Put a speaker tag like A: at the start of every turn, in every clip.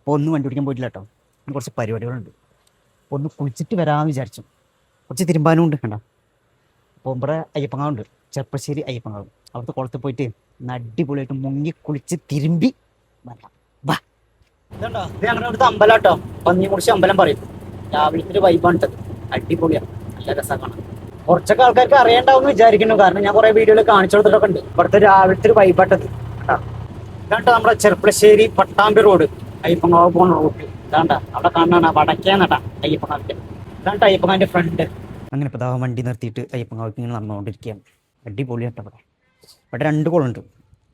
A: അപ്പോൾ ഒന്നും വണ്ടി പിടിക്കാൻ പോയിട്ടില്ല കേട്ടോ. കുറച്ച് പരിപാടികളുണ്ട്. അപ്പോൾ ഒന്ന് കുളിച്ചിട്ട് വരാമെന്ന് വിചാരിച്ചു. കുറച്ച് തിരുമ്പാനും ഉണ്ട് കണ്ടോ. അപ്പോൾ ഇവിടെ അയ്യപ്പങ്കാവുണ്ട്, ചെർപ്പശ്ശേരി അയ്യപ്പങ്കാവ്. അവിടുത്തെ കുളത്തിൽ പോയിട്ട് അടിപൊളിയായിട്ട് മുങ്ങി കുളിച്ച് തിരുമ്പി വരാം. വാ. ഇതുണ്ടോ, ഇത് ഞങ്ങളുടെ അടുത്ത് അമ്പലം കേട്ടോ. പന്നിമുറിശി അമ്പലം പറയും. രാവിലത്തെ ഒരു വൈബാണ്. അടിപൊളിയാണ്, നല്ല രസമാണ്. കുറച്ചൊക്കെ ആൾക്കാർക്ക് അറിയണ്ടാവും എന്ന് വിചാരിക്കുന്നു, കാരണം ഞാൻ കുറെ വീഡിയോയിൽ കാണിച്ചു കൊടുത്തിട്ടൊക്കെ ഉണ്ട്. ഇവിടുത്തെ രാവിലത്തെ ഒരു വൈബാട്ടത് ഇതാണ്ടോ. നമ്മുടെ ചെർപ്പശ്ശേരി പട്ടാമ്പി റോഡ് അയ്യപ്പങ്കാവ് പോകുന്ന റൂട്ട് ഇതാണ്ട. അവിടെ കാണാനാ വടക്കേന്നട്ടാ അയ്യപ്പങ്കാവിന്റെ. ഇതാണ്ട് അയ്യപ്പങ്കാവിന്റെ ഫ്രണ്ട്. അങ്ങനെ ഇപ്പോൾ വണ്ടി നിർത്തിയിട്ട് അയ്യപ്പങ്കാവിക്ക് ഇങ്ങനെ നടന്നുകൊണ്ടിരിക്കുകയാണ്. അടിപൊളിയാട്ടോ. ഇവിടെ 2 കുളമുണ്ട്.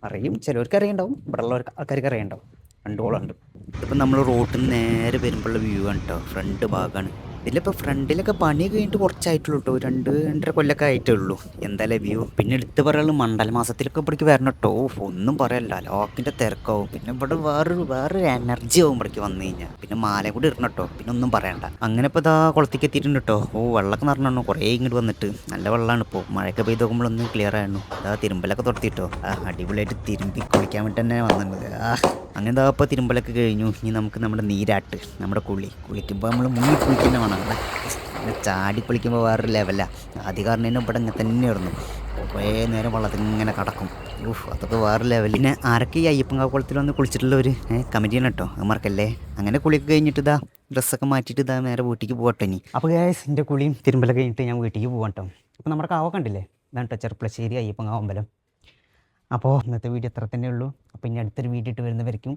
A: അറിയും, ചിലവർക്ക് അറിയണ്ടാവും, ഇവിടെ ഉള്ള ആൾക്കാർക്ക് അറിയണ്ടാവും. 2 കുളമുണ്ട്. ഇതിപ്പോൾ നമ്മൾ റോട്ടിൽ നിന്ന് നേരെ വരുമ്പോഴുള്ള വ്യൂ ആണ് കേട്ടോ. ഫ്രണ്ട് ഭാഗമാണ്. ഇതിലിപ്പോൾ ഫ്രണ്ടിലൊക്കെ പണി കഴിഞ്ഞിട്ട് കുറച്ചായിട്ടുള്ളൂ കേട്ടോ. 2-2.5 കൊല്ലമൊക്കെ ആയിട്ടേ ഉള്ളൂ. എന്തായാലും വ്യൂ. പിന്നെ എടുത്ത് പറയാനുള്ള മണ്ഡല മാസത്തിലൊക്കെ ഇവിടേക്ക് വരണം കേട്ടോ. ഒന്നും പറയല്ല, ലോക്കിൻ്റെ തിരക്കാവും. പിന്നെ ഇവിടെ വേറൊരു എനർജി ആവും ഇവിടേക്ക് വന്നു കഴിഞ്ഞാൽ. പിന്നെ മാല കൂടി ഇടണം കേട്ടോ, പിന്നെ ഒന്നും പറയണ്ട. അങ്ങനെ ഇപ്പോൾ കുളത്തേക്ക് എത്തിയിട്ടുണ്ട് കേട്ടോ. വെള്ളമൊക്കെ നിറഞ്ഞു കുറേ ഇങ്ങോട്ട് വന്നിട്ട്. നല്ല വെള്ളമാണ് ഇപ്പോൾ. മഴയൊക്കെ പെയ്ത് നോക്കുമ്പോഴൊന്നും ക്ലിയർ ആയിരുന്നു. തിരുമ്പലൊക്കെ തുടത്തിട്ടോ. അടിപൊളിയായിട്ട് തിരുമ്പി കുളിക്കാൻ വേണ്ടി തന്നെ വന്നിട്ടുണ്ട്. അങ്ങനെ ഇപ്പോൾ തിരുമ്പലൊക്കെ കഴിഞ്ഞു. ഇനി നമുക്ക് നമ്മുടെ നീരാട്ട്, നമ്മുടെ കുളിക്കുമ്പോൾ നമ്മൾ മുങ്ങി കുളിക്കുന്ന വേണം. ചാടി കുളിക്കുമ്പോൾ വേറൊരു ലെവലാണ്. ആദ്യ കാരണം ഇവിടെ ഇങ്ങനെ തന്നെയായിരുന്നു. കുറേ നേരം വെള്ളത്തിൽ ഇങ്ങനെ കിടക്കും. അതൊക്കെ വേറെ ലെവൽ. പിന്നെ ആരൊക്കെ ഈ അയ്യപ്പങ്കാവ് കുളത്തിൽ വന്ന് കുളിച്ചിട്ടുള്ളവർ കമൻറ്റ് ചെയ്യണം കേട്ടോ. അത് മറക്കല്ലേ. അങ്ങനെ കുളിയൊക്കെ കഴിഞ്ഞിട്ട് ഡ്രസ്സൊക്കെ മാറ്റിയിട്ട് നേരെ വീട്ടിലേക്ക് പോകട്ടെ ഇനി. അപ്പോൾ എൻ്റെ കുളിയും തിരുമ്പലൊക്കെ കഴിഞ്ഞിട്ട് ഞാൻ വീട്ടിലേക്ക് പോകാം കേട്ടോ. അപ്പോൾ നമ്മുടെ കാവൊക്കെ ഉണ്ടല്ലേ, ഇതാണ് കേട്ടോ ചെർപ്പശ്ശേരി അയ്യപ്പങ്കാവ് അമ്പലം. അപ്പോൾ ഇന്നത്തെ വീഡിയോ എത്ര തന്നെ ഉള്ളൂ. അപ്പോൾ ഇനി അടുത്തൊരു വീഡിയോ ഇട്ട് വരുന്നവരിക്കും.